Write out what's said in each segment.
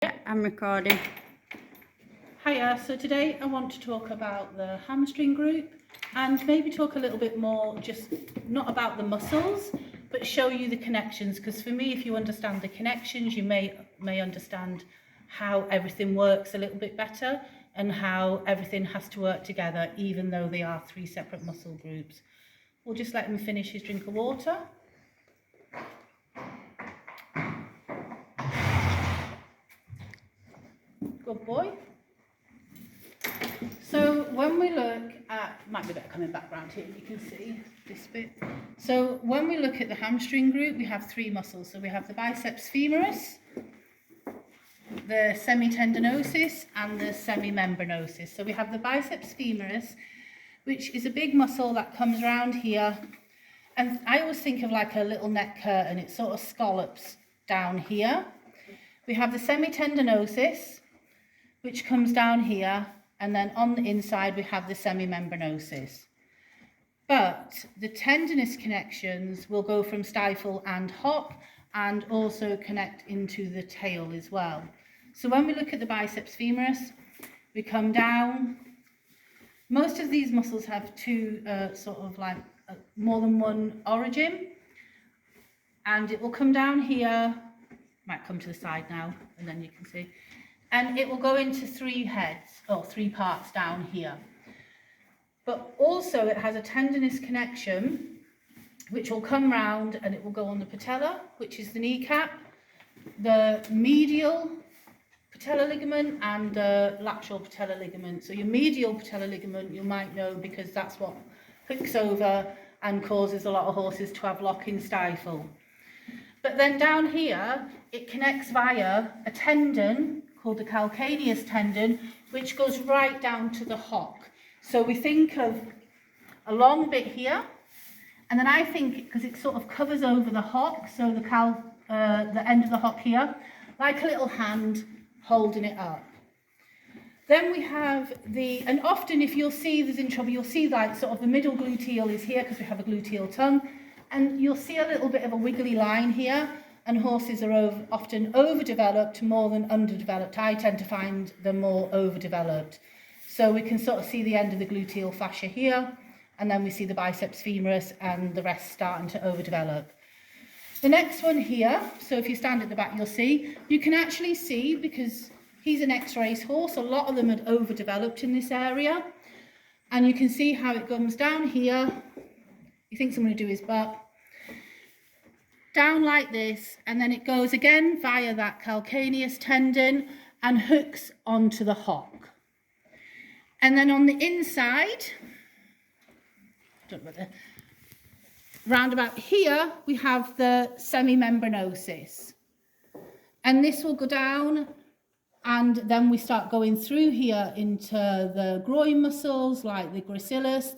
Yeah, I'm recording. Hiya, so today I want to talk about the hamstring group and maybe talk a little bit more, just not about the muscles, but show you the connections, because for me, if you understand the connections, you may understand how everything works a little bit better and how everything has to work together, even though they are three separate muscle groups. We'll just let him finish his drink of water. Good boy. So when we look at, might be better coming back round here, you can see this bit. So when we look at the hamstring group, we have three muscles. So we have the biceps femoris, the semitendinosus and the semimembranosus. So we have the biceps femoris, which is a big muscle that comes around here. And I always think of like a little neck curtain, it sort of scallops down here. We have the semitendinosus, which comes down here. And then on the inside, we have the semimembranosus. But the tendinous connections will go from stifle and hock and also connect into the tail as well. So when we look at the biceps femoris, we come down. Most of these muscles have two more than one origin. And it will come down here, might come to the side now, and then you can see. And it will go into three heads, or three parts down here. But also it has a tendinous connection, which will come round and it will go on the patella, which is the kneecap, the medial patellar ligament and the lateral patellar ligament. So your medial patellar ligament, you might know because that's what hooks over and causes a lot of horses to have lock in stifle. But then down here, it connects via a tendon called the calcaneus tendon, which goes right down to the hock. So we think of a long bit here, and then I think, because it sort of covers over the hock, so the end of the hock here, like a little hand holding it up. Then we have and often if you'll see there's in trouble, you'll see like sort of the middle gluteal is here because we have a gluteal tongue, and you'll see a little bit of a wiggly line here. And horses are often overdeveloped more than underdeveloped. I tend to find them more overdeveloped. So we can sort of see the end of the gluteal fascia here, and then we see the biceps femoris and the rest starting to overdevelop. The next one here, so if you stand at the back, you can actually see, because he's an ex-race horse, a lot of them are overdeveloped in this area. And you can see how it comes down here. He thinks I'm going to do his butt. Down like this, and then it goes again via that calcaneus tendon and hooks onto the hock. And then on the inside, round about here, we have the semimembranosus. And this will go down, and then we start going through here into the groin muscles, like the gracilis,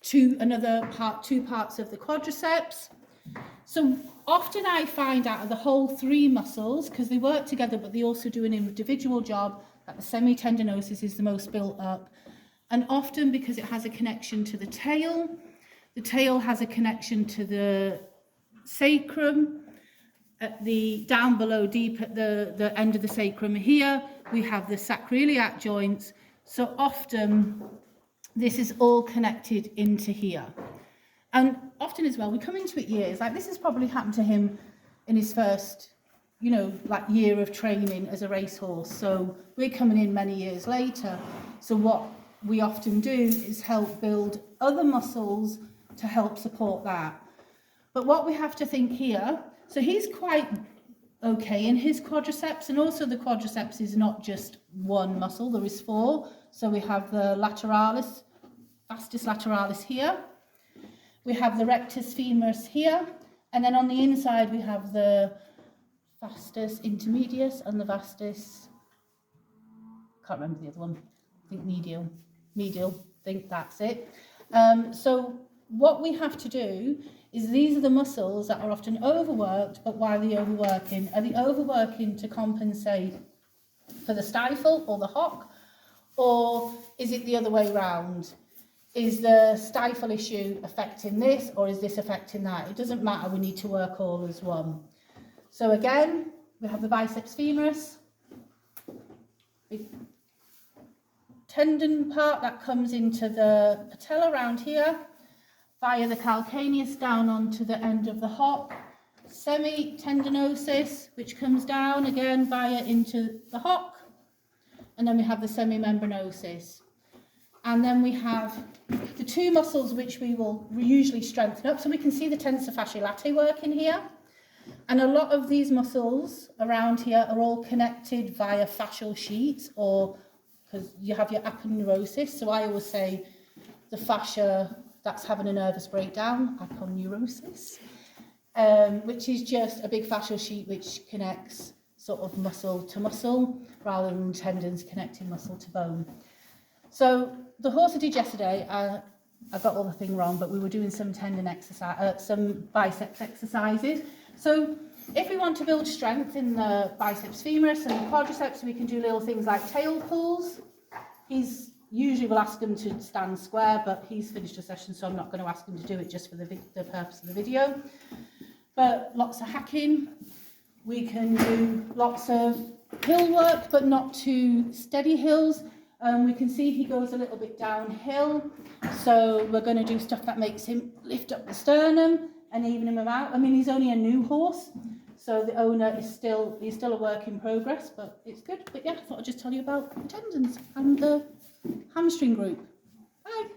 two parts of the quadriceps. So often I find out of the whole three muscles, because they work together, but they also do an individual job, that the semitendinosus is the most built up. And often because it has a connection to the tail has a connection to the sacrum, down below deep at the end of the sacrum here, we have the sacroiliac joints. So often this is all connected into here. And often as well, we come into it years, like this has probably happened to him in his first, year of training as a racehorse. So we're coming in many years later. So what we often do is help build other muscles to help support that. But what we have to think here, so he's quite okay in his quadriceps, and also the quadriceps is not just one muscle, there is four. So we have the lateralis, vastus lateralis here. We have the rectus femoris here, and then on the inside we have the vastus intermedius and the vastus, can't remember the other one, I think medial, I think that's it. So what we have to do is, these are the muscles that are often overworked, but why are they overworking? Are they overworking to compensate for the stifle or the hock, or is it the other way around? Is the stifle issue affecting this, or is this affecting that? It doesn't matter, we need to work all as one. So again, we have the biceps femoris, big tendon part that comes into the patella around here, via the calcaneus down onto the end of the hock, semi-tendinosis, which comes down again via into the hock, and then we have the semi-membranosis. And then we have the two muscles which we will usually strengthen up. So we can see the tensor fasciae latae working here. And a lot of these muscles around here are all connected via fascial sheets, or because you have your aponeurosis. So I always say the fascia that's having a nervous breakdown, aponeurosis, which is just a big fascial sheet which connects sort of muscle to muscle rather than tendons connecting muscle to bone. So the horse I did yesterday, I got all the thing wrong, but we were doing some tendon exercise, some biceps exercises. So if we want to build strength in the biceps femoris and the quadriceps, we can do little things like tail pulls. Usually we'll ask him to stand square, but he's finished a session, so I'm not going to ask him to do it just for the purpose of the video. But lots of hacking. We can do lots of hill work, but not too steady hills. We can see he goes a little bit downhill, so we're going to do stuff that makes him lift up the sternum and even him out. I mean, he's only a new horse, so the owner is still a work in progress, but it's good. But yeah, I thought I'd just tell you about the tendons and the hamstring group. Bye.